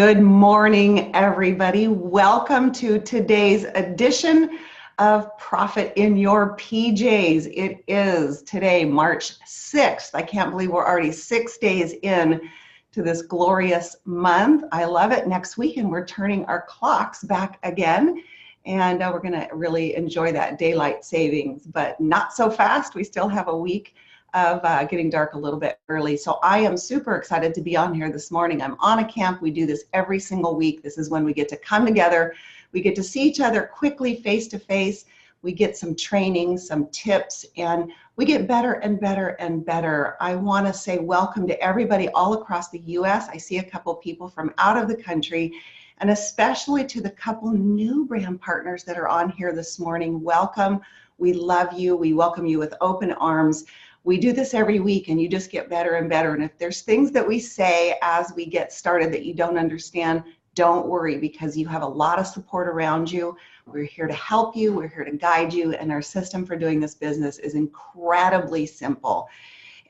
Good morning, everybody. Welcome to today's edition of Profit in Your PJs. It is today, March 6th. I can't believe we're already 6 days in to this glorious month. I love it. Next weekend, we're turning our clocks back again, and we're going to really enjoy that daylight savings, but not so fast. We still have a week of getting dark a little bit early. So I am super excited to be on here this morning. I'm on a camp. We do this every single week. This is when we get to come together. We get to see each other quickly, face to face. We get some training, some tips, and we get better and better and better. I want to say welcome to everybody all across the US. I see a couple people from out of the country, and especially to the couple new brand partners that are on here this morning. Welcome. We love you. We welcome you with open arms. We do this every week, and you just get better and better. And if there's things that we say as we get started that you don't understand, don't worry, because you have a lot of support around you. We're here to help you. We're here to guide you. And our system for doing this business is incredibly simple.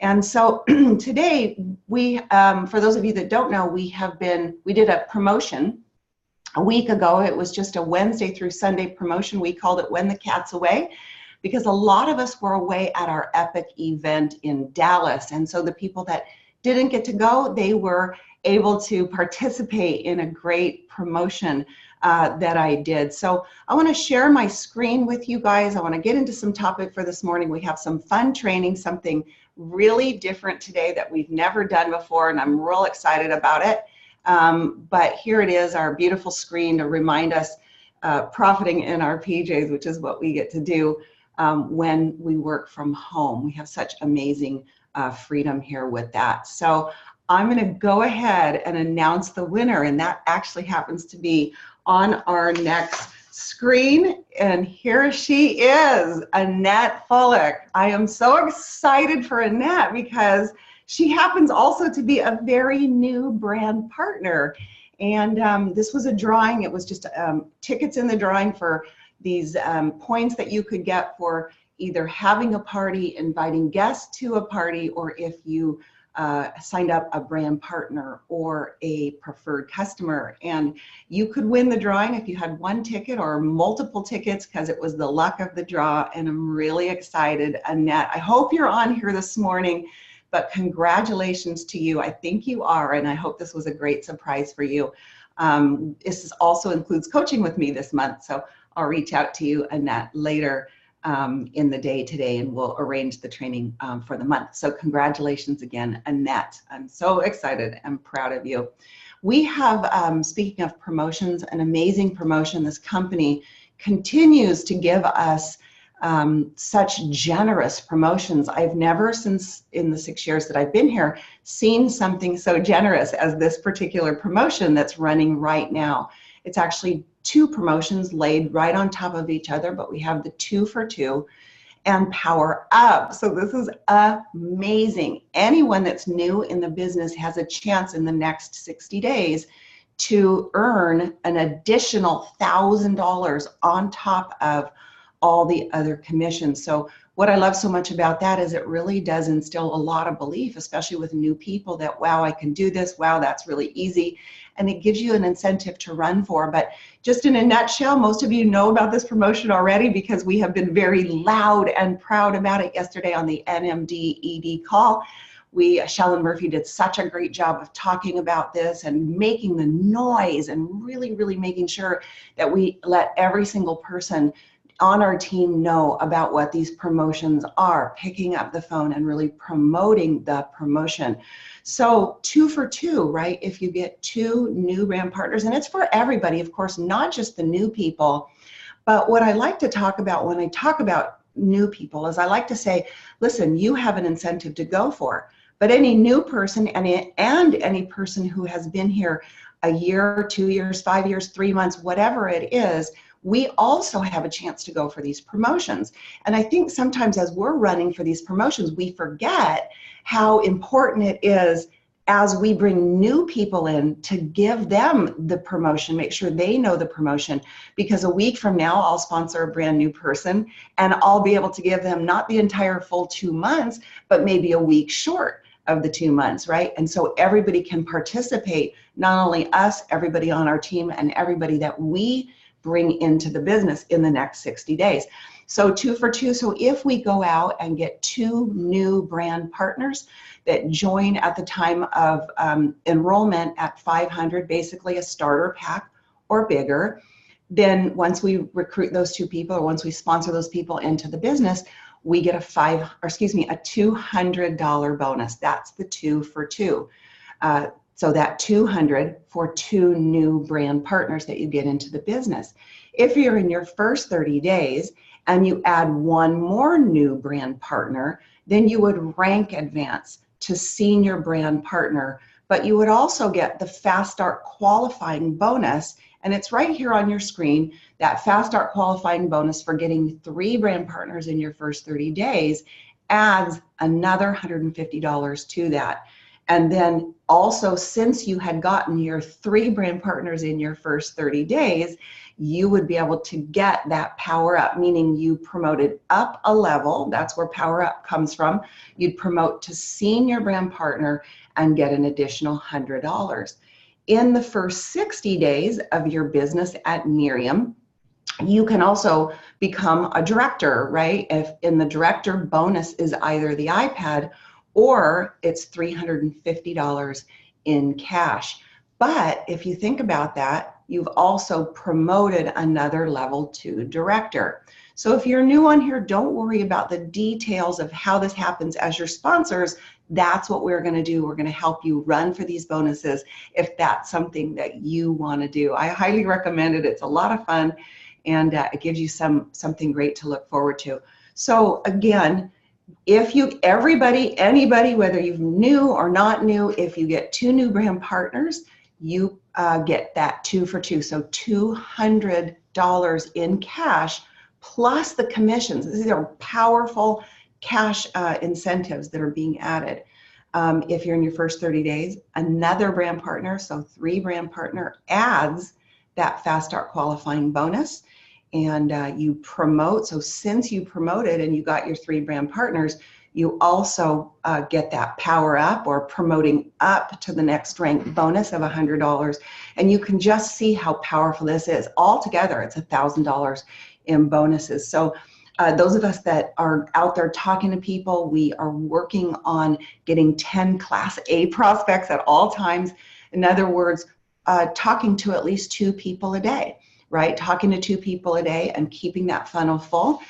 And so today, for those of you that don't know, we did a promotion a week ago. It was just a Wednesday through Sunday promotion. We called it When the Cat's Away, because a lot of us were away at our epic event in Dallas. And so the people that didn't get to go, they were able to participate in a great promotion that I did. So I want to share my screen with you guys. I want to get into some topic for this morning. We have some fun training, something really different today that we've never done before, and I'm real excited about it. But here it is, our beautiful screen to remind us profiting in our PJs, which is what we get to do when we work from home. We have such amazing freedom here with that. So I'm going to go ahead and announce the winner, and that actually happens to be on our next screen. And here she is, Annette Fullock. I am so excited for Annette because she happens also to be a very new brand partner. And this was a drawing. It was just tickets in the drawing for these points that you could get for either having a party, inviting guests to a party, or if you signed up a brand partner or a preferred customer. And you could win the drawing if you had one ticket or multiple tickets, because it was the luck of the draw. And I'm really excited, Annette. I hope you're on here this morning, but congratulations to you. I think you are, and I hope this was a great surprise for you. This also includes coaching with me this month, so I'll reach out to you, Annette, later in the day today, and we'll arrange the training for the month. So congratulations again, Annette. I'm so excited and proud of you. We have, speaking of promotions, an amazing promotion. This company continues to give us such generous promotions. I've never, since in the 6 years that I've been here, seen something so generous as this particular promotion that's running right now. It's actually 2 promotions laid right on top of each other, but we have the 2 for 2 and Power Up. So this is amazing. Anyone that's new in the business has a chance in the next 60 days to earn an additional $1,000 on top of all the other commissions. So what I love so much about that is it really does instill a lot of belief, especially with new people, that, wow, I can do this. Wow, that's really easy. And it gives you an incentive to run for. But just in a nutshell, most of you know about this promotion already because we have been very loud and proud about it yesterday on the NMD ED call. Shellen Murphy did such a great job of talking about this and making the noise and really, really making sure that we let every single person on our team know about what these promotions are, picking up the phone and really promoting the promotion. So 2 for 2, right? If you get 2 new brand partners, and it's for everybody, of course, not just the new people. But what I like to talk about when I talk about new people is I like to say, listen, you have an incentive to go for, but any new person and any person who has been here a year, 2 years, 5 years, 3 months, whatever it is, we also have a chance to go for these promotions. And I think sometimes as we're running for these promotions, we forget how important it is as we bring new people in to give them the promotion, make sure they know the promotion, because a week from now, I'll sponsor a brand new person and I'll be able to give them not the entire full 2 months, but maybe a week short. of the 2 months, right? And so everybody can participate, not only us, everybody on our team, and everybody that we bring into the business in the next 60 days. So 2 for 2. So if we go out and get 2 new brand partners that join at the time of enrollment at 500, basically a starter pack or bigger, then once we recruit those 2 people, or once we sponsor those people into the business, we get a $200 bonus. That's the 2 for 2. So that 200 for 2 new brand partners that you get into the business. If you're in your first 30 days and you add 1 more new brand partner, then you would rank advance to senior brand partner, but you would also get the Fast Start qualifying bonus. And it's right here on your screen, that Fast Start qualifying bonus for getting 3 brand partners in your first 30 days adds another $150 to that. And then also, since you had gotten your 3 brand partners in your first 30 days, you would be able to get that power up, meaning you promoted up a level. That's where power up comes from. You'd promote to senior brand partner and get an additional $100. In the first 60 days of your business at Miriam, you can also become a director, right? If in the director bonus is either the iPad or it's $350 in cash. But if you think about that, you've also promoted another level to director. So if you're new on here, don't worry about the details of how this happens. As your sponsors, that's what we're going to do. We're going to help you run for these bonuses if that's something that you want to do. I highly recommend it. It's a lot of fun, and it gives you something great to look forward to. So again, if anybody, whether you're new or not new, if you get 2 new brand partners, you get that 2 for 2. So $200 in cash plus the commissions. These are powerful cash incentives that are being added. If you're in your first 30 days, another brand partner, so 3 brand partner adds that Fast Start qualifying bonus. And you promote. So since you promoted and you got your 3 brand partners, you also get that power up or promoting up to the next rank bonus of $100. And you can just see how powerful this is. Altogether, it's $1,000 in bonuses. So those of us that are out there talking to people, we are working on getting 10 Class A prospects at all times. In other words, talking to at least 2 people a day. Right? Talking to 2 people a day and keeping that funnel full.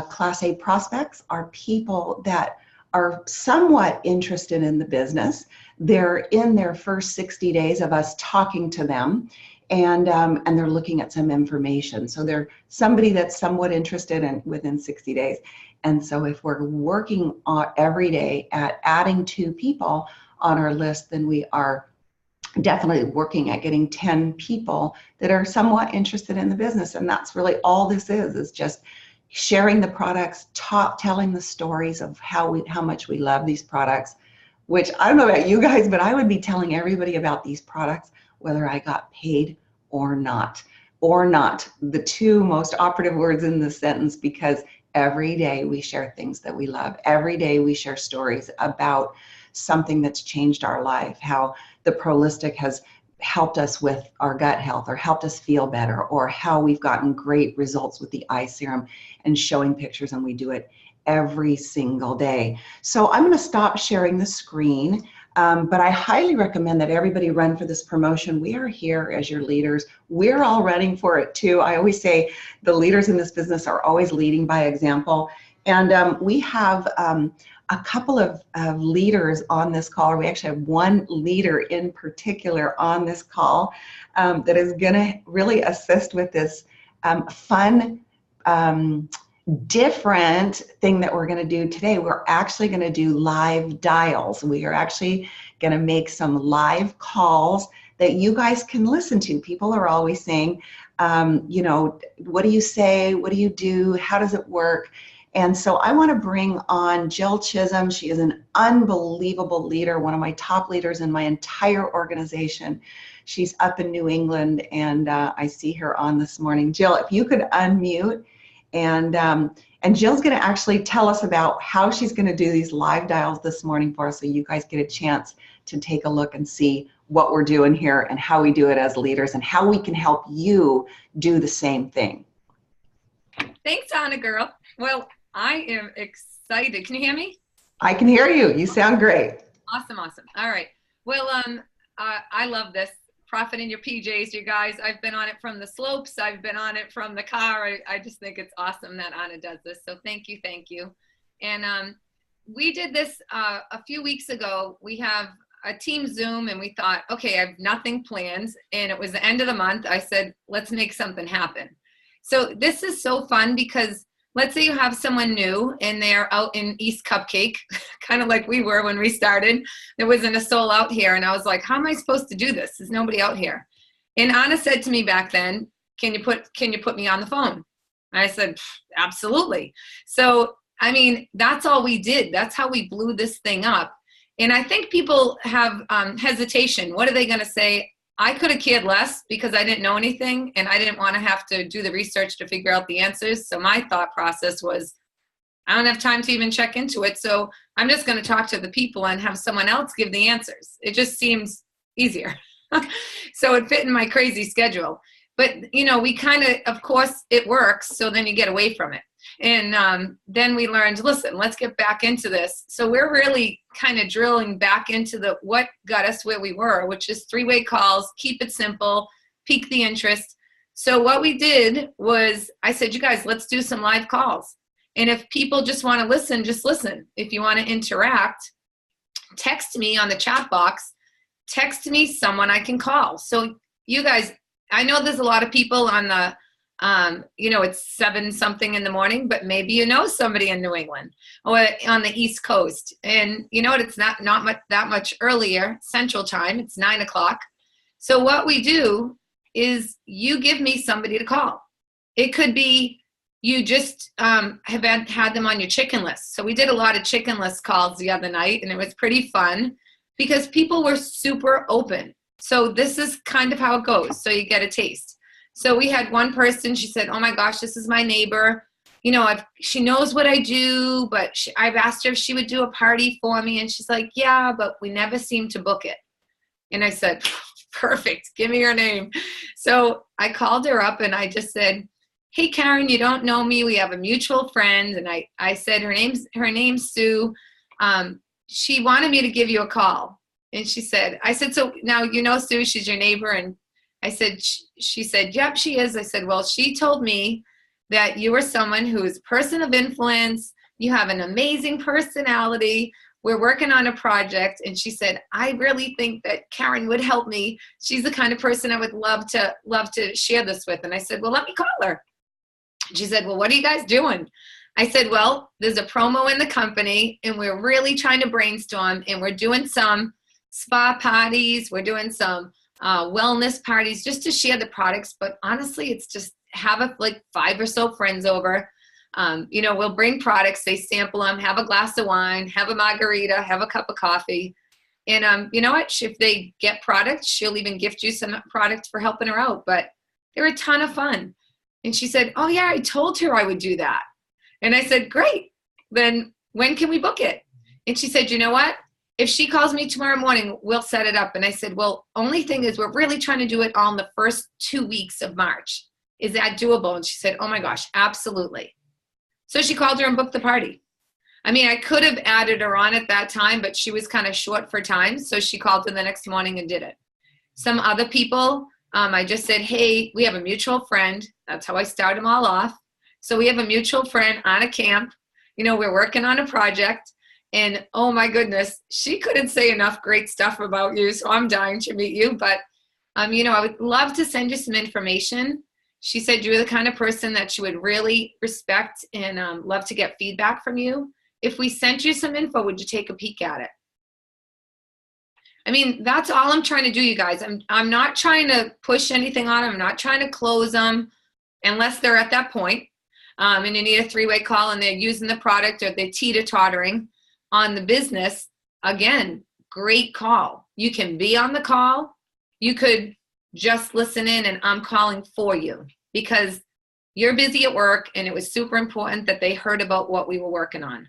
Class A prospects are people that are somewhat interested in the business. They're in their first 60 days of us talking to them, and they're looking at some information. So they're somebody that's somewhat interested in within 60 days. And so if we're working every day at adding 2 people on our list, then we are definitely working at getting 10 people that are somewhat interested in the business. And that's really all this is just sharing the products, telling the stories of how much we love these products, which I don't know about you guys, but I would be telling everybody about these products, whether I got paid or not. The 2 most operative words in this sentence, because every day we share things that we love. Every day we share stories about something that's changed our life, how the Prolistic has helped us with our gut health or helped us feel better, or how we've gotten great results with the eye serum, and showing pictures, and we do it every single day. So I'm going to stop sharing the screen, but I highly recommend that everybody run for this promotion. We are here as your leaders. We're all running for it too. I always say the leaders in this business are always leading by example. And we have a couple of leaders on this call. We actually have 1 leader in particular on this call that is going to really assist with this fun, different thing that we're going to do today. We're actually going to do live dials. We are actually going to make some live calls that you guys can listen to. People are always saying, you know, what do you say? What do you do? How does it work? And so I want to bring on Jill Chisholm. She is an unbelievable leader, one of my top leaders in my entire organization. She's up in New England, and I see her on this morning. Jill, if you could unmute And Jill's going to actually tell us about how she's going to do these live dials this morning for us, so you guys get a chance to take a look and see what we're doing here and how we do it as leaders and how we can help you do the same thing. Thanks, Anna girl. Well, I am excited. Can you hear me? I can hear you. You sound great. Awesome. All right. Well, I love this. Profit in your PJs, you guys. I've been on it from the slopes. I've been on it from the car. I just think it's awesome that Anna does this. So thank you. And we did this a few weeks ago. We have a team Zoom, and we thought, okay, I have nothing planned. And it was the end of the month. I said, let's make something happen. So this is so fun because let's say you have someone new and they're out in East Cupcake, kind of like we were when we started. There wasn't a soul out here. And I was like, how am I supposed to do this? There's nobody out here. And Anna said to me back then, can you put me on the phone? And I said, absolutely. So, I mean, that's all we did. That's how we blew this thing up. And I think people have hesitation. What are they going to say? I could have cared less because I didn't know anything and I didn't want to have to do the research to figure out the answers. So my thought process was, I don't have time to even check into it. So I'm just going to talk to the people and have someone else give the answers. It just seems easier. So it fit in my crazy schedule. But, you know, we kind of course, it works. So then you get away from it. And then we learned, listen, let's get back into this. So we're really kind of drilling back into what got us where we were, which is 3-way calls, keep it simple, pique the interest. So what we did was I said, you guys, let's do some live calls. And if people just want to listen, just listen. If you want to interact, text me on the chat box, text me someone I can call. So you guys, I know there's a lot of people on the you know, it's 7-something in the morning, but maybe you know somebody in New England or on the East Coast. And you know what? It's not much that much earlier Central Time. It's 9 o'clock. So what we do is you give me somebody to call. It could be you just have had them on your chicken list. So we did a lot of chicken list calls the other night, and it was pretty fun because people were super open. So this is kind of how it goes. So you get a taste. So we had one person, she said, oh my gosh, this is my neighbor. You know, she knows what I do, but I've asked her if she would do a party for me. And she's like, yeah, but we never seem to book it. And I said, perfect, give me your name. So I called her up and I just said, hey, Karen, you don't know me. We have a mutual friend. And I said, her name's Sue. She wanted me to give you a call. And I said, so now you know Sue, she's your neighbor. And I said, she said, yep, she is. I said, well, she told me that you are someone who is a person of influence. You have an amazing personality. We're working on a project. And she said, I really think that Karen would help me. She's the kind of person I would love to share this with. And I said, well, let me call her. She said, well, what are you guys doing? I said, well, there's a promo in the company and we're really trying to brainstorm, and we're doing some spa parties. We're doing some wellness parties just to share the products. But honestly, it's just have like 5 or so friends over. You know, we'll bring products, they sample them, have a glass of wine, have a margarita, have a cup of coffee. And you know what? If they get products, she'll even gift you some products for helping her out. But they're a ton of fun. And she said, oh yeah, I told her I would do that. And I said, great. Then when can we book it? And she said, you know what? If she calls me tomorrow morning, we'll set it up. And I said, well, only thing is we're really trying to do it all in the first 2 weeks of March. Is that doable? And she said, oh my gosh, absolutely. So she called her and booked the party. I mean, I could have added her on at that time, but she was kind of short for time. So she called her the next morning and did it. Some other people, I just said, hey, we have a mutual friend. That's how I start them all off. So we have a mutual friend on a camp. You know, we're working on a project. And oh my goodness, she couldn't say enough great stuff about you. So I'm dying to meet you. But, you know, I would love to send you some information. She said you're the kind of person that she would really respect and love to get feedback from you. If we sent you some info, would you take a peek at it? I mean, that's all I'm trying to do, you guys. I'm not trying to push anything on them. I'm not trying to close them unless they're at that point. And you need a 3-way call and they're using the product or they're teeter-tottering on the business. Again, great call. You can be on the call. You could just listen in and I'm calling for you, because you're busy at work, and it was super important that they heard about what we were working on.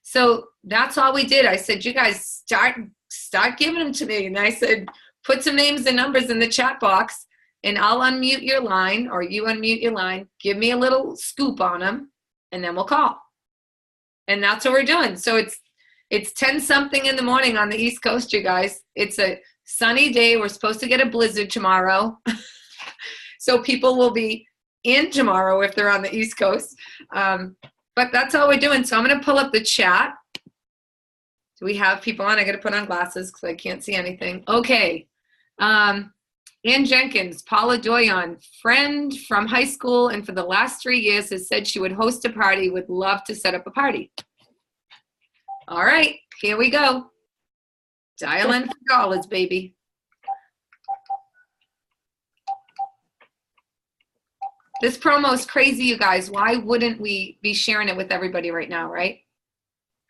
So that's all we did. I said, you guys start giving them to me. And I said, put some names and numbers in the chat box, and I'll unmute your line, or you unmute your line. Give me a little scoop on them, and then we'll call. And that's what we're doing. So it's 10 something in the morning on the East Coast, you guys. It's a sunny day. We're supposed to get a blizzard tomorrow. So people will be in tomorrow if they're on the East Coast. But that's all we're doing. So I'm going to pull up the chat. Do we have people on? I got to put on glasses because I can't see anything. Okay. Ann Jenkins, Paula Doyon, friend from high school, and for the last 3 years has said she would host a party, would love to set up a party. All right, here we go. Dial in for dollars, baby. This promo is crazy, you guys. Why wouldn't we be sharing it with everybody right now, right?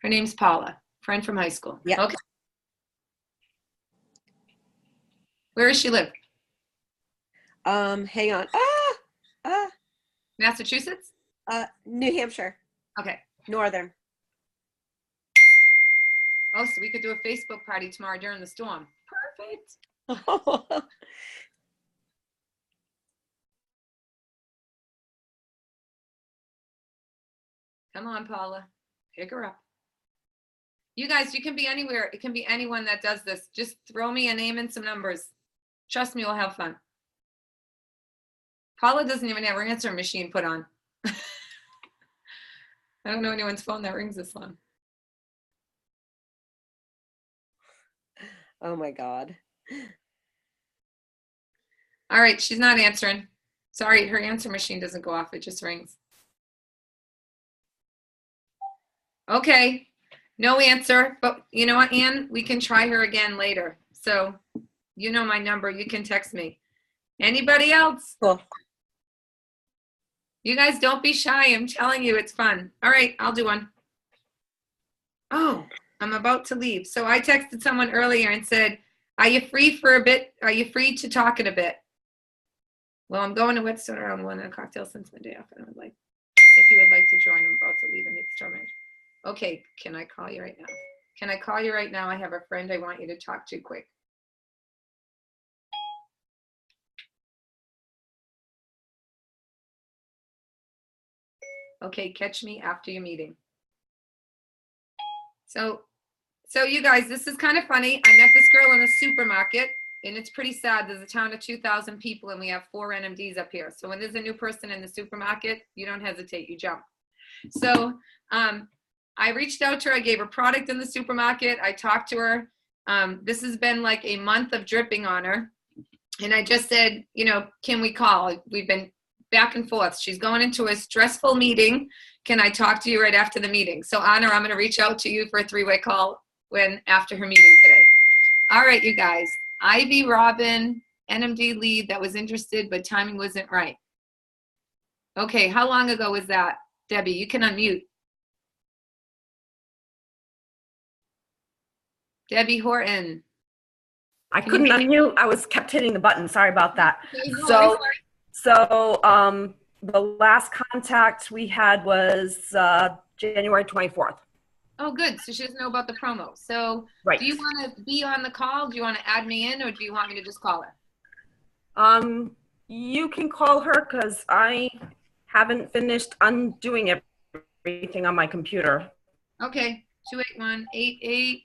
Her name's Paula, friend from high school. Yeah. Okay. Where does she live? Hang on. Massachusetts? New Hampshire. Okay. Northern. Oh, so we could do a Facebook party tomorrow during the storm. Perfect. Come on, Paula. Pick her up. You guys, you can be anywhere. It can be anyone that does this. Just throw me a name and some numbers. Trust me, we'll have fun. Paula doesn't even have her answering machine put on. I don't know anyone's phone that rings this long. Oh my God. All right, she's not answering. Sorry, her answer machine doesn't go off. It just rings. Okay, no answer. But you know what, Ann? We can try her again later. So you know my number. You can text me. Anybody else? Cool. You guys don't be shy. I'm telling you, it's fun. All right, I'll do one. Oh, I'm about to leave. So I texted someone earlier and said, are you free for a bit? Are you free to talk in a bit? Well, I'm going to Whetstone around 1 and a cocktail since my day off. And I would like, if you would like to join, I'm about to leave and it's storming. Okay, can I call you right now? Can I call you right now? I have a friend I want you to talk to quick. Okay, catch me after your meeting. So you guys, this is kind of funny. I met this girl in a supermarket, and it's pretty sad. There's a town of 2,000 people, and we have 4 NMDs up here. So when there's a new person in the supermarket, you don't hesitate, you jump. So I reached out to her. I gave her product in the supermarket. I talked to her. This has been like a month of dripping on her. And I just said, you know, can we call? We've been back and forth. She's going into a stressful meeting. Can I talk to you right after the meeting? So Anna, I'm going to reach out to you for a 3-way call after her meeting today. All right, you guys. Ivy Robin, NMD lead that was interested, but timing wasn't right. Okay, how long ago was that? Debbie, you can unmute. Debbie Horton. I couldn't unmute. I was kept hitting the button. Sorry about that. No, So the last contact we had was January 24th. Oh, good. So she doesn't know about the promo. So Right. Do you want to be on the call? Do you want to add me in, or do you want me to just call her? You can call her because I haven't finished undoing everything on my computer. Okay. 281-88-291.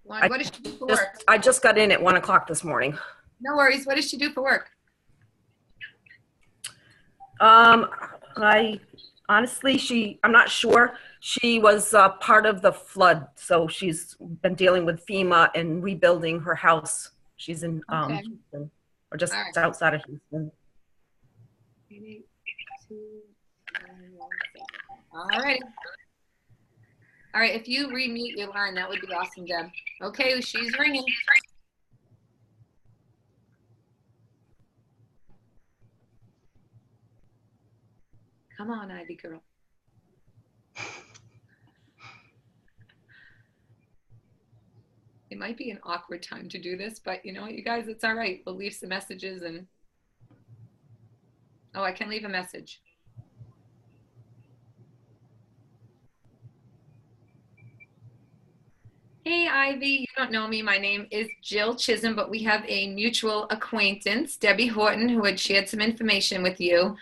What does she do for work? I just got in at 1 o'clock this morning. No worries. What does she do for work? I honestly, I'm not sure. She was part of the flood, so she's been dealing with FEMA and rebuilding her house. She's in Okay. Houston, or just All right. outside of Houston. 88-291. All right. All right. If you remute your line, that would be awesome, Deb. Okay, she's ringing. Come on, Ivy girl. It might be an awkward time to do this, but you know what, you guys, it's all right. We'll leave some messages and Oh, I can leave a message. Hey, Ivy, you don't know me. My name is Jill Chisholm, but we have a mutual acquaintance, Debbie Horton, who had shared some information with you.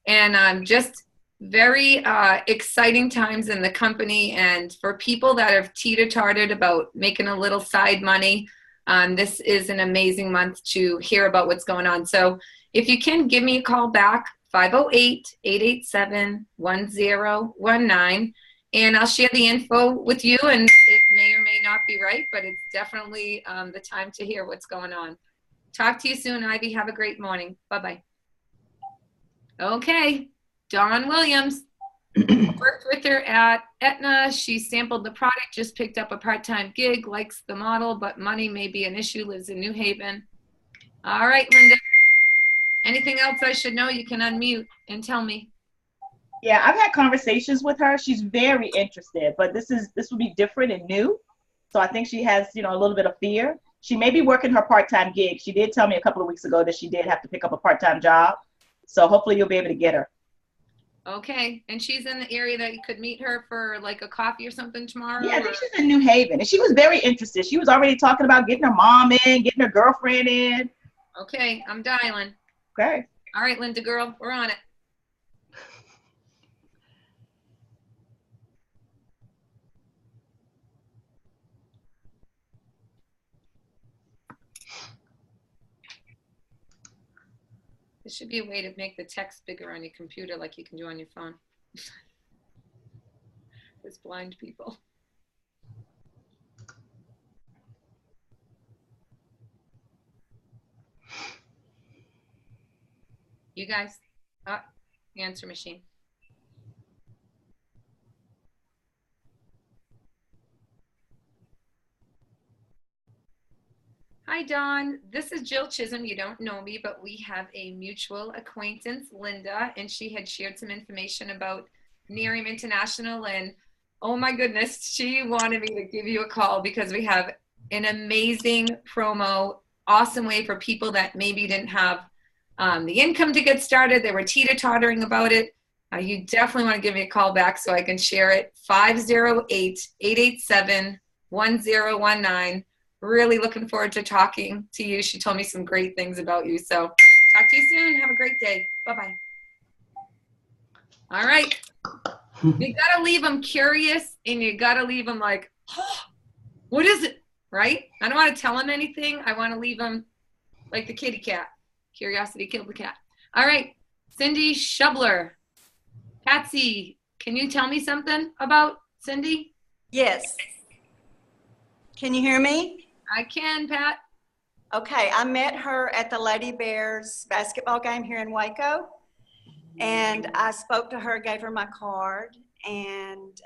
And just very exciting times in the company. And for people that have teeter-tottered about making a little side money, this is an amazing month to hear about what's going on. So if you can, give me a call back, 508-887-1019. And I'll share the info with you, and it may or may not be right, but it's definitely the time to hear what's going on. Talk to you soon, Ivy. Have a great morning. Bye-bye. Okay, Dawn Williams. Worked with her at Aetna. She sampled the product, just picked up a part-time gig, likes the model, but money may be an issue, lives in New Haven. All right, Linda. Anything else I should know? You can unmute and tell me. Yeah, I've had conversations with her. She's very interested, but this will be different and new. So I think she has, a little bit of fear. She may be working her part-time gig. She did tell me a couple of weeks ago that she did have to pick up a part-time job. So hopefully you'll be able to get her. Okay, and she's in the area that you could meet her for like a coffee or something tomorrow? Yeah, I think she's in New Haven, and she was very interested. She was already talking about getting her mom in, getting her girlfriend in. Okay, I'm dialing. Okay. All right, Linda girl, we're on it. There should be a way to make the text bigger on your computer like you can do on your phone. It's blind people. You guys, answer machine. Hi, Dawn. This is Jill Chisholm. You don't know me, but we have a mutual acquaintance, Linda, and she had shared some information about Nerium International. And oh my goodness, she wanted me to give you a call because we have an amazing promo, awesome way for people that maybe didn't have the income to get started. They were teeter-tottering about it. You definitely want to give me a call back so I can share it. 508-887-1019. Really looking forward to talking to you. She told me some great things about you. So talk to you soon. Have a great day. Bye-bye. All right. You got to leave them curious, and you got to leave them like, oh, what is it? Right? I don't want to tell them anything. I want to leave them like the kitty cat. Curiosity killed the cat. All right. Cindy Shubler. Patsy, can you tell me something about Cindy? Yes. Can you hear me? I can, Pat. Okay, I met her at the Lady Bears basketball game here in Waco, and I spoke to her, gave her my card, and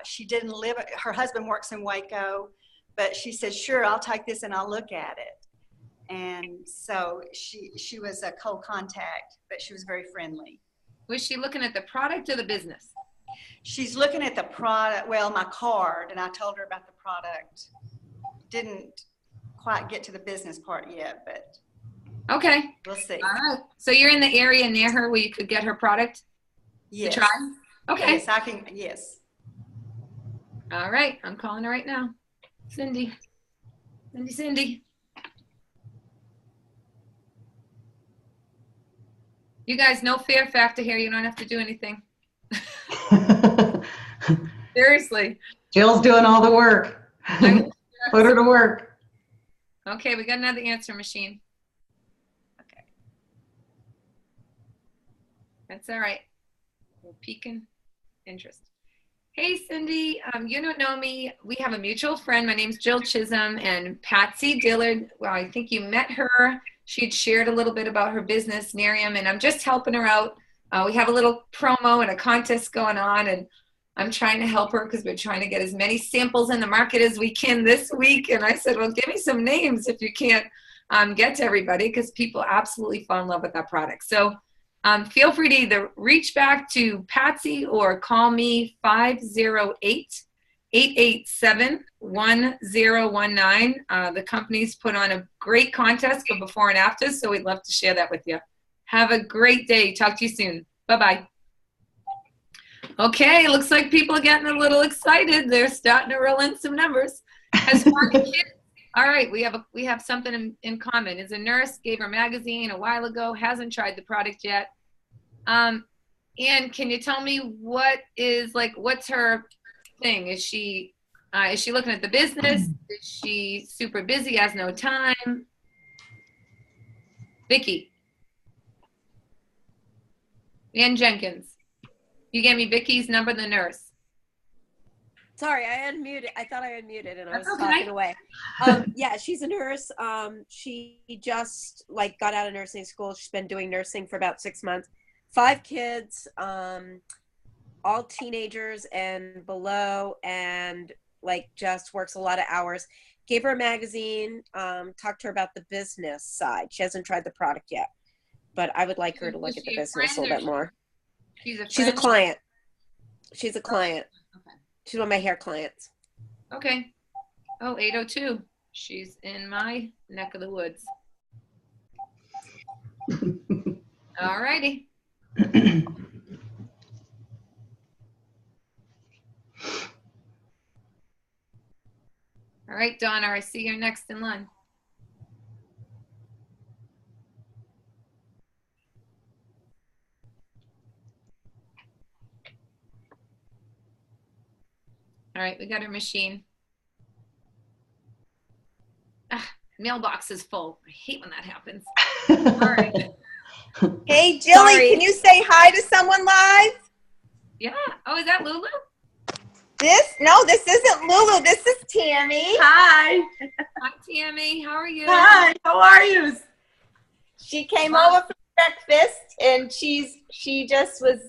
she didn't live, her husband works in Waco, but she said, sure, I'll take this and I'll look at it. And so she was a cold contact, but she was very friendly. Was she looking at the product or the business? She's looking at the product, well, my card, and I told her about the product. Didn't quite get to the business part yet, but okay, we'll see. All right. So you're in the area near her where you could get her product Yes. to try? Okay. Yes, I can. Yes. All right. I'm calling her right now. Cindy. Cindy. You guys, no fear factor here. You don't have to do anything. Seriously. Jill's doing all the work. Put her to work. Okay, we got another answer machine. Okay. That's all right. We're piquing interest. Hey, Cindy, you don't know me. We have a mutual friend. My name's Jill Chisholm, and Patsy Dillard. Well, I think you met her. She'd shared a little bit about her business, Nerium, and I'm just helping her out. We have a little promo and a contest going on, and I'm trying to help her because we're trying to get as many samples in the market as we can this week. And I said, well, give me some names if you can't get to everybody, because people absolutely fall in love with that product. So feel free to either reach back to Patsy or call me 508-887-1019. The company's put on a great contest for before and after, so we'd love to share that with you. Have a great day. Talk to you soon. Bye-bye. Okay, looks like people are getting a little excited. They're starting to roll in some numbers. Has 5 kids. All right, we have something in common. Is a nurse, gave her a magazine a while ago, hasn't tried the product yet. Ann, can you tell me what's her thing? Is she looking at the business? Is she super busy, has no time? Vicki. Ann Jenkins. You gave me Vicky's number, the nurse. Sorry, I unmuted. I thought I unmuted and I was That's okay. talking away. Yeah, she's a nurse. She just got out of nursing school. She's been doing nursing for about 6 months. 5 kids, all teenagers and below, and just works a lot of hours. Gave her a magazine, talked to her about the business side. She hasn't tried the product yet, but I would like her to look at the business a little bit more. She's a client. She's a client. Okay. She's one of my hair clients. Okay. Oh, 802. She's in my neck of the woods. All righty. All right, Donna, I see you're next in line. All right, we got our machine. Mailbox is full. I hate when that happens. All right. Hey, Jilly, can you say hi to someone live? Yeah. Oh, is that Lulu? No, this isn't Lulu. This is Tammy. Hi. Hi, Tammy. How are you? Hi. How are you? She came over for breakfast, and she just was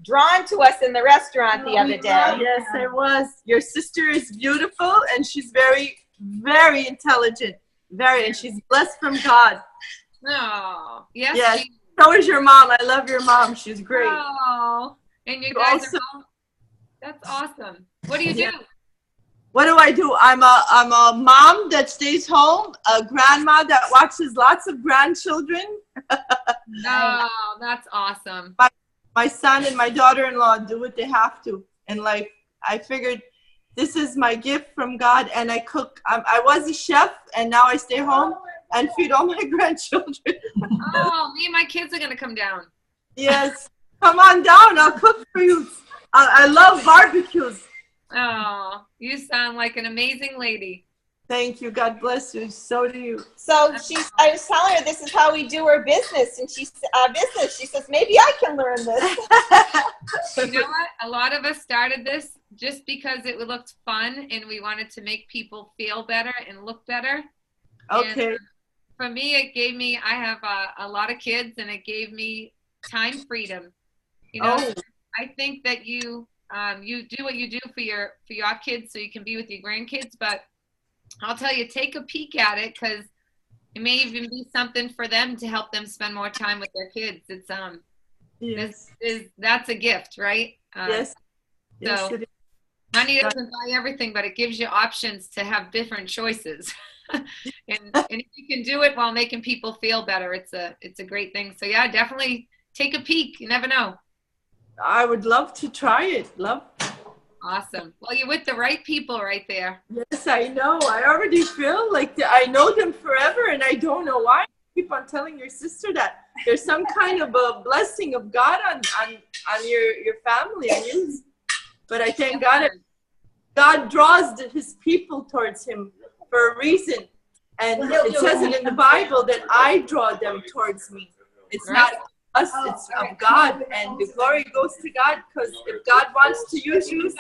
drawn to us in the restaurant the other day. Yes, I was. Your sister is beautiful, and she's very, very intelligent. And she's blessed from God. Oh, yes. Yes. So is your mom. I love your mom. She's great. Oh, and you guys are all, that's awesome. What do you do? What do I do? I'm a mom that stays home, a grandma that watches lots of grandchildren. Oh, that's awesome. My son and my daughter-in-law do what they have to. And I figured this is my gift from God, and I cook. I was a chef, and now I stay home and feed all my grandchildren. Oh, me and my kids are going to come down. Yes. Come on down. I'll cook for you. I love barbecues. Oh, you sound like an amazing lady. Thank you. God bless you. So do you. So I was telling her this is how we do our business, and she says, maybe I can learn this. You know what? A lot of us started this just because it looked fun, and we wanted to make people feel better and look better. Okay. And for me, it gave me, I have a lot of kids, and it gave me time freedom. You know, I think that you do what you do for your kids so you can be with your grandkids, but I'll tell you, take a peek at it, because it may even be something for them to help them spend more time with their kids. It's yes. That's a gift, right? Yes. Yes, So money doesn't buy everything, but it gives you options to have different choices. and if you can do it while making people feel better, it's a great thing. So yeah, definitely take a peek. You never know. I would love to try it. Love. Awesome. Well, you're with the right people right there. Yes, I know. I already feel like I know them forever, and I don't know why. Keep on telling your sister that there's some kind of a blessing of God on your family and you. But I thank God. God draws his people towards him for a reason, and it says it in the Bible that I draw them towards me. It's not us, it's of God, and the glory goes to God, because if God wants to use you,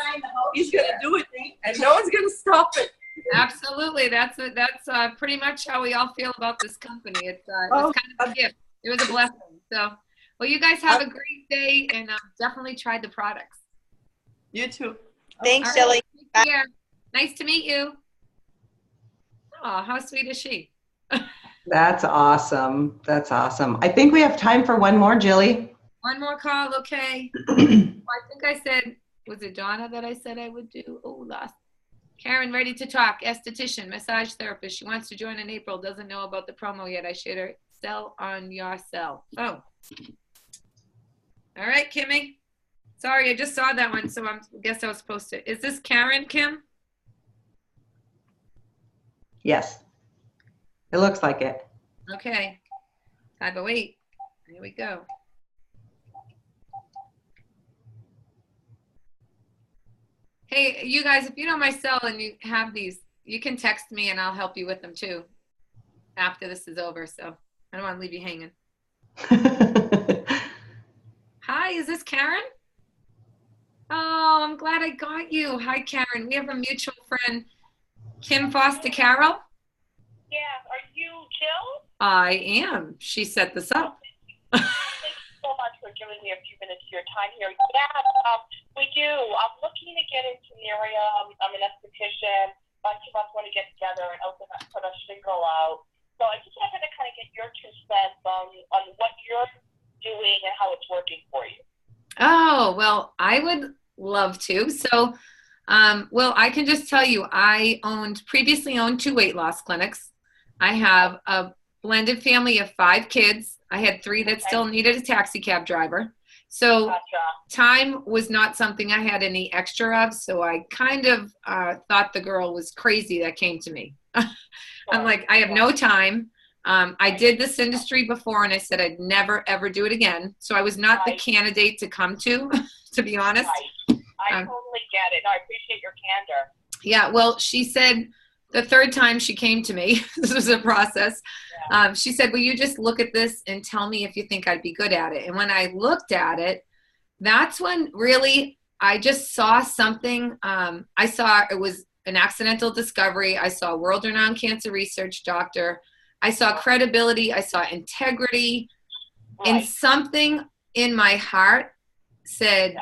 he's going to do it, and no one's going to stop it. Absolutely. That's pretty much how we all feel about this company. It's kind of a gift. It was a blessing. So, well, you guys have a great day, and definitely try the products. You too. Thanks, All Jilly. right. Take care. Nice to meet you. Oh, how sweet is she? That's awesome. That's awesome. I think we have time for one more, Jilly. One more call, okay. I think I said, was it Donna that I said I would do? Oh, lost. Karen, ready to talk. Esthetician, massage therapist. She wants to join in April. Doesn't know about the promo yet. I cell on your cell phone. All right, Kimmy. Sorry, I just saw that one, so I guess I was supposed to. Is this Karen, Kim? Yes, it looks like it. Okay. 508. Here we go. Hey, you guys, if you know my cell and you have these, you can text me and I'll help you with them too after this is over. So I don't want to leave you hanging. Hi, is this Karen? Oh, I'm glad I got you. Hi, Karen. We have a mutual friend, Kim Foster Carroll. Yeah, are you Jill? I am. She set this up. Thank you so much for giving me a few minutes of your time here. Yeah, we do. I'm looking to get into the area. I'm an esthetician. A bunch of us want to get together and put a shingle out. So I just wanted to kind of get your 2 cents on what you're doing and how it's working for you. Oh, well, I would love to. So, well, I can just tell you, I previously owned 2 weight loss clinics. I have a blended family of 5 kids. I had 3 that still needed a taxi cab driver. So Gotcha. time was not something I had any extra of. So I kind of thought the girl was crazy that came to me. I'm like, I have no time. I did this industry before and I said I'd never, ever do it again. So I was not the candidate to come to be honest. Right. I totally get it. No, I appreciate your candor. Yeah, well, she said the 3rd time she came to me, this was a process. Yeah. She said, will you just look at this and tell me if you think I'd be good at it? And when I looked at it, that's when really I just saw something. I saw it was an accidental discovery. I saw a world-renowned cancer research doctor. I saw credibility. I saw integrity. Right. And something in my heart said,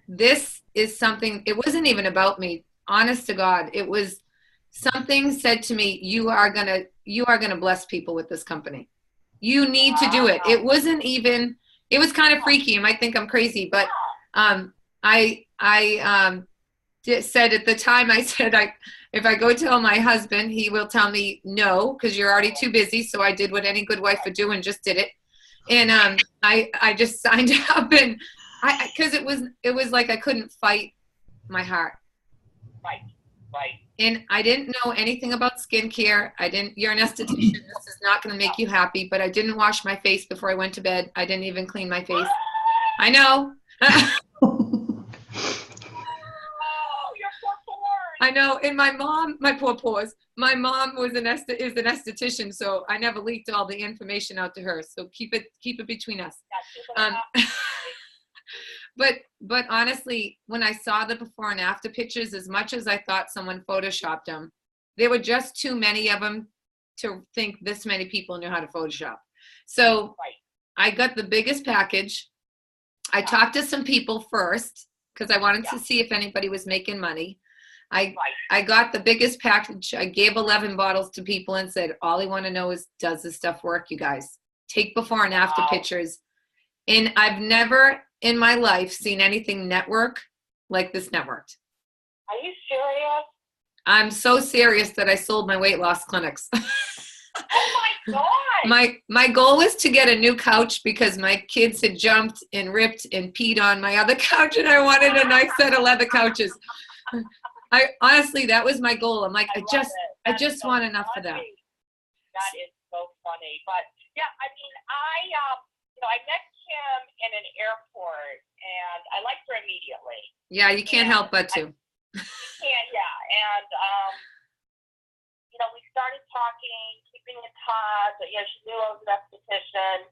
this is something, it wasn't even about me. Honest to God, it was something said to me, you are gonna bless people with this company. You need to do it. It wasn't even, it was kind of freaky. You might think I'm crazy, but I said at the time, I said, if I go tell my husband, he will tell me no, because you're already too busy. So I did what any good wife would do and just did it. And I just signed up, and because it was like I couldn't fight my heart. Right. And I didn't know anything about skincare. You're an esthetician. This is not going to make you happy, but I didn't wash my face before I went to bed. I didn't even clean my face. I know. I know. And my mom, my poor paws, my mom is an esthetician, so I never leaked all the information out to her. So keep it between us. But honestly, when I saw the before and after pictures, as much as I thought someone photoshopped them, there were just too many of them to think this many people knew how to Photoshop. So I got the biggest package. I talked to some people first because I wanted to see if anybody was making money. I got the biggest package. I gave 11 bottles to people and said, all I want to know is, does this stuff work, you guys? Take before and after pictures. And I've never in my life seen anything network like this networked. Are you serious? I'm so serious that I sold my weight loss clinics. Oh my God. My goal was to get a new couch because my kids had jumped and ripped and peed on my other couch, and I wanted a nice set of leather couches. I honestly, that was my goal. I'm like, I just want enough for that. That is so funny. But yeah, I mean, I met Kim in an airport, and I liked her immediately. Yeah, you can't help but to. You can't, yeah. And we started talking, keeping in touch. She knew I was an esthetician.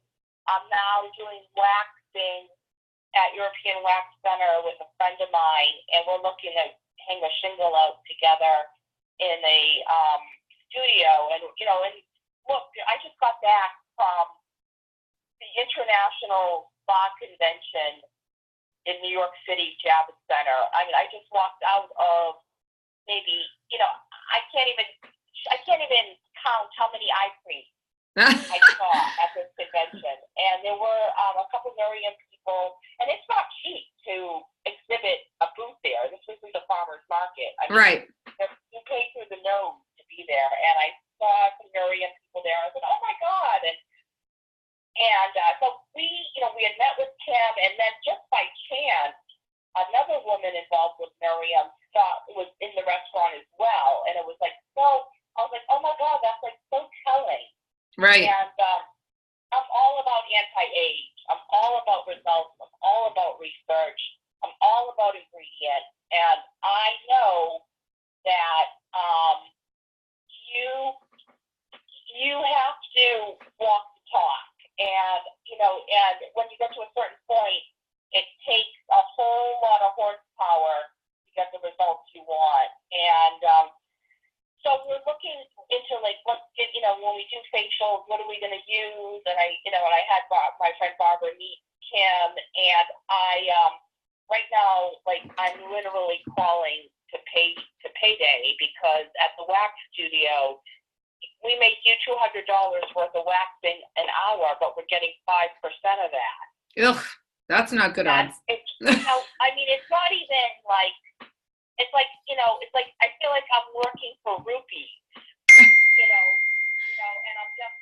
I'm now doing waxing at European Wax Center with a friend of mine, and we're looking at hang a shingle out together in a studio. And look, I just got back from the International Spa Convention in New York City, Javits Center. I mean, I just walked out of maybe, I can't even count how many eye creams I saw at this convention. And there were a couple very young people, and it's not cheap to exhibit a booth there. This was in the farmer's market. I mean, right. You pay through the nose to be there. And I saw some very young people there. I said, oh my God. And And then just by chance, another woman involved with Miriam was in the restaurant as well. And it was like, so, I was like, oh my God, that's like so telling. Right. And I'm all about anti-age. I'm all about results. I'm all about research. I'm all about ingredients. And I know that you have to walk the talk. And, you know, and when you get to a certain point, it takes a whole lot of horsepower to get the results you want. And so we're looking into like what, you know, when we do facials, what are we going to use? And I had my friend Barbara meet Kim, and I right now, like, I'm literally crawling to payday, because at the wax studio we make you $200 worth of waxing an hour, but we're getting 5% of that. Ugh, that's not good odds. It's, you know, I mean, it's not even like, it's like, you know, it's like, I feel like I'm working for rupees, you know, and I'm just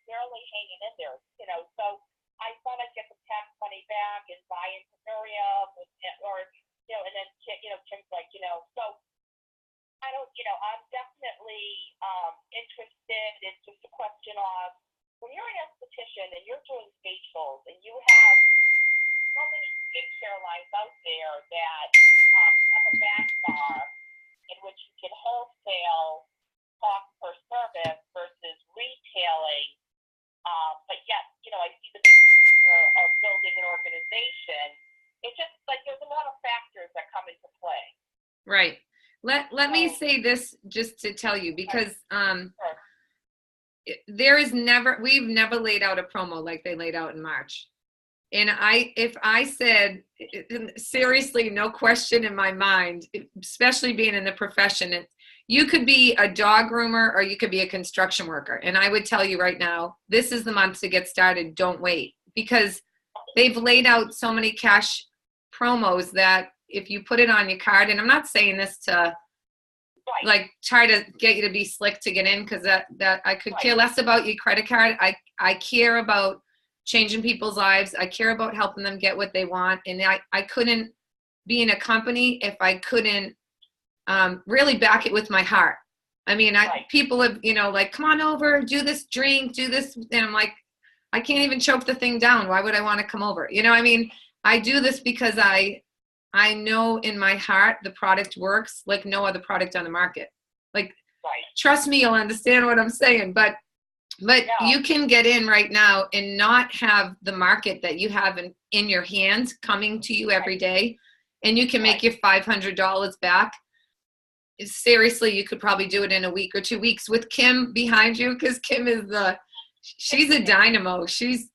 barely hanging in there, you know. So I thought I'd get the tax money back and buy into Miriam, or, you know, and then, you know, Kim's like, you know, so I don't, you know, I'm definitely interested. It's just a question of, when you're an esthetician and you're doing facials and you have so many skincare lines out there that have a back bar in which you can wholesale cost per service versus retailing, but yet, you know, I see the bigger picture of building an organization. It's just like there's a lot of factors that come into play. Right. Let me say this just to tell you, because we've never laid out a promo like they laid out in March. And if I said, seriously, no question in my mind, especially being in the profession, you could be a dog groomer or you could be a construction worker. And I would tell you right now, this is the month to get started. Don't wait, because they've laid out so many cash promos that if you put it on your card, and I'm not saying this to like try to get you to be slick to get in, because that I could care less about your credit card. I care about changing people's lives. I care about helping them get what they want. And I couldn't be in a company if I couldn't really back it with my heart. I mean, people have, you know, like, come on over, do this drink, do this. And I'm like, I can't even choke the thing down. Why would I want to come over? You know, I mean, I do this because I know in my heart the product works like no other product on the market. Like, trust me, you'll understand what I'm saying. But you can get in right now and not have the market that you have in your hands coming to you every day, and you can make your $500 back. Seriously, you could probably do it in a week or 2 weeks with Kim behind you, because Kim is she's a dynamo. She's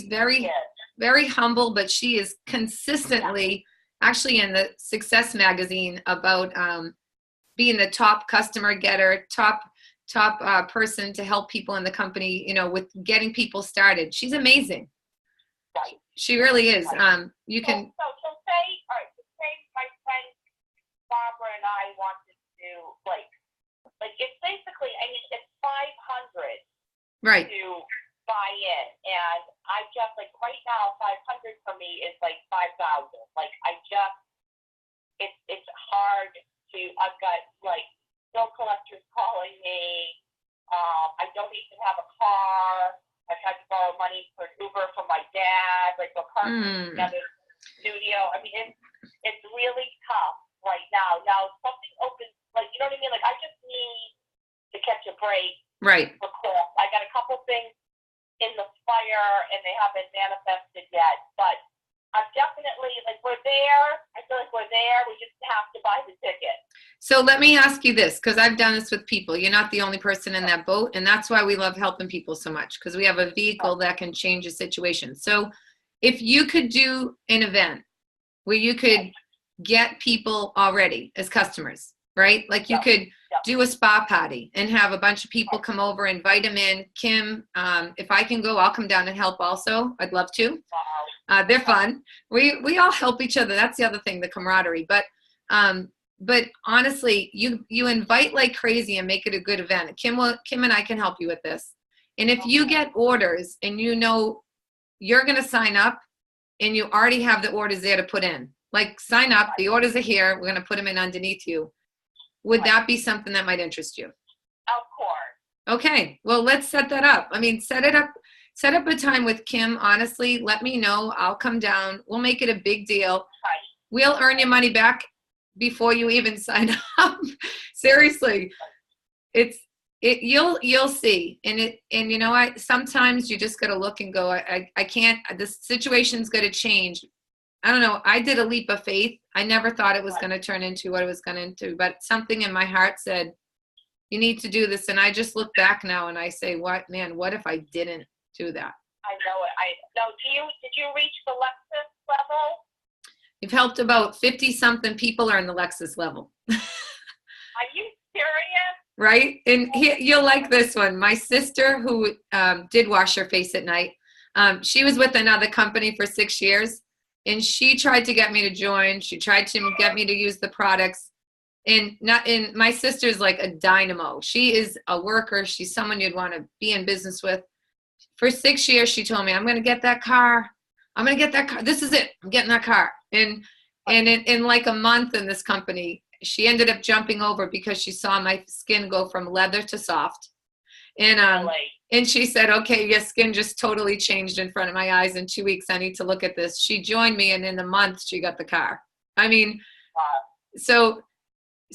very, very humble, but she is consistently actually in the Success magazine about being the top customer getter, top person to help people in the company, you know, with getting people started. She's amazing. She really is. You can. So say, all right, say my friend Barbara and I wanted to like it's basically, I mean, it's 500 to buy in, and I just like right now 500 for me is like 5,000. Like it's hard to. I've got like bill collectors calling me. I don't even have a car. I've had to borrow money for an Uber from my dad. Like we're parking together in the studio. I mean, it's really tough right now. Now something opens, like, you know what I mean? Like I just need to catch a break. Right. For course, I got a couple things in the fire, and they haven't manifested yet. But I'm definitely like we're there. I feel like we're there. We just have to buy the ticket. So let me ask you this, because I've done this with people. You're not the only person in that boat, and that's why we love helping people so much, because we have a vehicle that can change a situation. So if you could do an event where you could get people already as customers, right? Like you could do a spa party and have a bunch of people come over, invite them in. Kim, if I can go, I'll come down and help also. I'd love to. They're fun. We all help each other. That's the other thing, the camaraderie. But honestly, you invite like crazy and make it a good event. Kim and I can help you with this. And if you get orders and you know you're going to sign up, and you already have the orders there to put in. Like sign up, the orders are here, we're going to put them in underneath you. Would that be something that might interest you? Of course. Okay, well, let's set that up. I mean, set up a time with Kim. Honestly, let me know. I'll come down. We'll make it a big deal. Right. We'll earn your money back before you even sign up. Seriously, you'll see. And you know what? Sometimes you just got to look and go, I can't, this situation's going to change. I don't know. I did a leap of faith. I never thought it was going to turn into what it was going to, but something in my heart said, you need to do this. And I just look back now and I say, what if I didn't do that? I know it. Did you reach the Lexus level? You've helped about 50 something people are in the Lexus level. Are you serious? Right? And you'll like this one. My sister, who did wash her face at night, she was with another company for 6 years, and she tried to get me to join. She tried to get me to use the products. And my sister's like a dynamo. She is a worker. She's someone you'd want to be in business with. For 6 years, she told me, I'm going to get that car. I'm going to get that car. This is it. I'm getting that car. And in like a month in this company, she ended up jumping over because she saw my skin go from leather to soft. And she said, okay, your skin just totally changed in front of my eyes in 2 weeks. I need to look at this. She joined me, and in a month, she got the car. I mean, so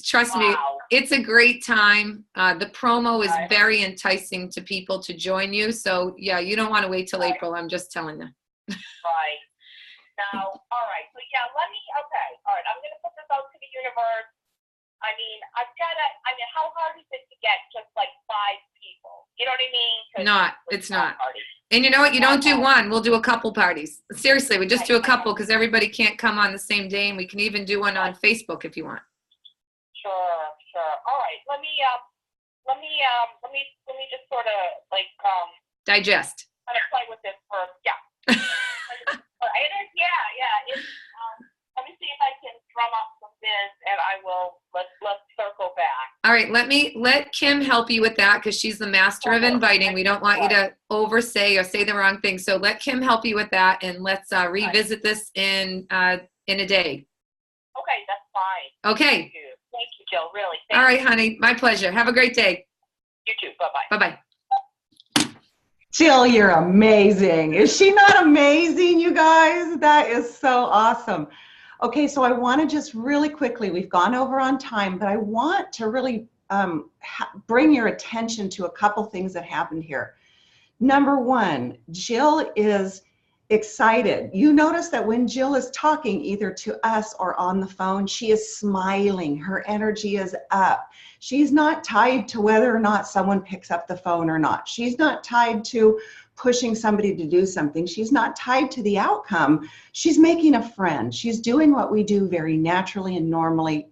trust me, it's a great time. The promo is very enticing to people to join you. So, yeah, you don't want to wait till April. I'm just telling you. Right. Now, all right. So, yeah, all right. I'm going to put this out to the universe. I mean, how hard is it to get just like 5 people? You know what I mean? It's not. And you know what? You don't do one. We'll do a couple parties. Seriously, we just do a couple because everybody can't come on the same day, and we can even do one on Facebook if you want. Sure. All right. Let me just sort of like digest. Kind of play with this first. Yeah. Let me see if I can drum up some bids, and I will. Let's circle back. All right. Let Kim help you with that because she's the master of inviting. We don't want you to oversay or say the wrong thing. So let Kim help you with that, and let's revisit this in a day. Okay, that's fine. Okay. Thank you, Jill. Really. All right, honey. My pleasure. Have a great day. You too. Bye-bye. Bye-bye. Jill, you're amazing. Is she not amazing, you guys? That is so awesome. Okay, so I want to just really quickly, we've gone over on time, but I want to really bring your attention to a couple things that happened here. Number one, Jill is excited. You notice that when Jill is talking either to us or on the phone, she is smiling. Her energy is up. She's not tied to whether or not someone picks up the phone or not. She's not tied to pushing somebody to do something. She's not tied to the outcome. She's making a friend. She's doing what we do very naturally and normally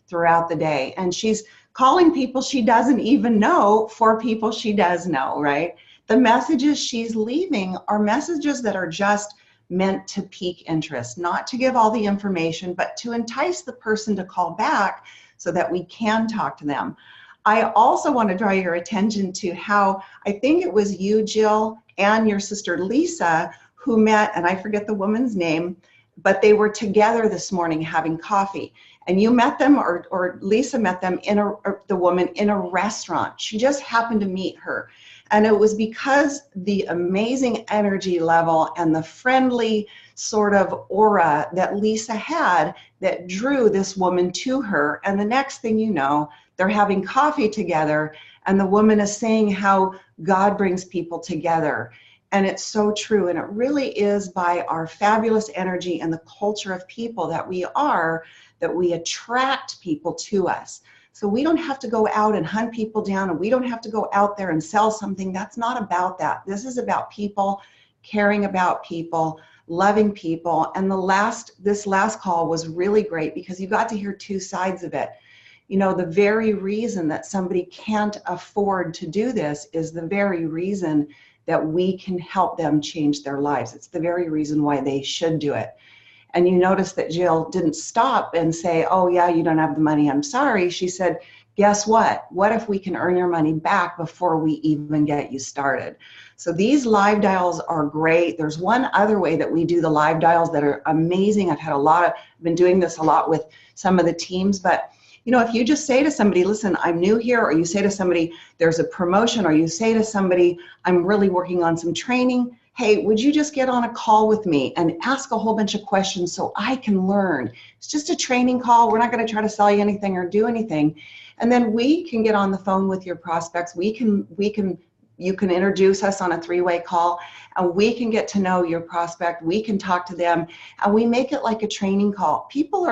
throughout the day. And she's calling people she doesn't even know for people she does know, right? The messages she's leaving are messages that are just meant to pique interest, not to give all the information, but to entice the person to call back so that we can talk to them. I also want to draw your attention to how I think it was you, Jill, and your sister Lisa who met, and I forget the woman's name, but they were together this morning having coffee. And you met them, or Lisa met them, the woman in a restaurant. She just happened to meet her. And it was because the amazing energy level and the friendly sort of aura that Lisa had that drew this woman to her. And the next thing you know, they're having coffee together, and the woman is saying how God brings people together. And it's so true. And it really is by our fabulous energy and the culture of people that we are, that we attract people to us. So we don't have to go out and hunt people down, and we don't have to go out there and sell something. That's not about that. This is about people, caring about people, loving people. And this last call was really great because you got to hear 2 sides of it. You know, the very reason that somebody can't afford to do this is the very reason that we can help them change their lives. It's the very reason why they should do it. And you notice that Jill didn't stop and say, oh yeah, you don't have the money, I'm sorry. She said, guess what? What if we can earn your money back before we even get you started? So these live dials are great. There's one other way that we do the live dials that are amazing. I've been doing this a lot with some of the teams, but you know, if you just say to somebody, listen, I'm new here, or you say to somebody, there's a promotion, or you say to somebody, I'm really working on some training, hey, would you just get on a call with me and ask a whole bunch of questions so I can learn? It's just a training call. We're not going to try to sell you anything or do anything. And then we can get on the phone with your prospects. You can introduce us on a 3-way call, and we can get to know your prospect. We can talk to them, and we make it like a training call. People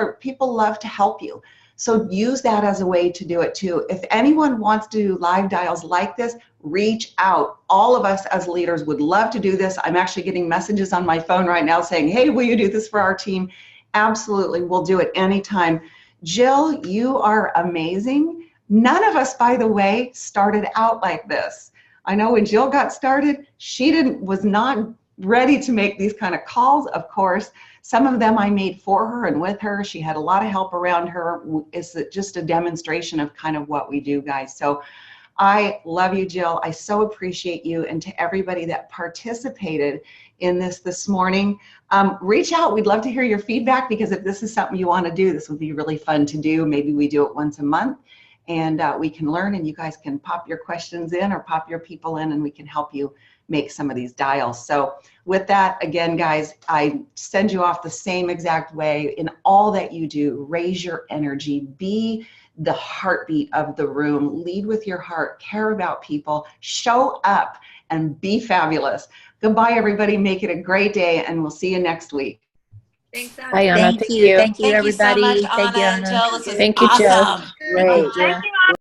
love to help you. So use that as a way to do it too. If anyone wants to do live dials like this, reach out. All of us as leaders would love to do this. I'm actually getting messages on my phone right now saying, hey, will you do this for our team? Absolutely, we'll do it anytime. Jill, you are amazing. None of us, by the way, started out like this. I know when Jill got started, she was not ready to make these kind of calls, of course. Some of them I made for her and with her. She had a lot of help around her. It's just a demonstration of kind of what we do, guys. So I love you, Jill. I so appreciate you. And to everybody that participated in this morning, reach out. We'd love to hear your feedback, because if this is something you want to do, this would be really fun to do. Maybe we do it once a month, and we can learn, and you guys can pop your questions in or pop your people in, and we can help you make some of these dials. So with that, again, guys, I send you off the same exact way. In all that you do, raise your energy, be the heartbeat of the room, lead with your heart, care about people, show up, and be fabulous. Goodbye, everybody. Make it a great day, and we'll see you next week. Thanks, Anna. Bye, Anna. Thank you. Thank you, everybody. so much, Anna and Jill. This is Thank you, Jill. awesome. Great, Thank you,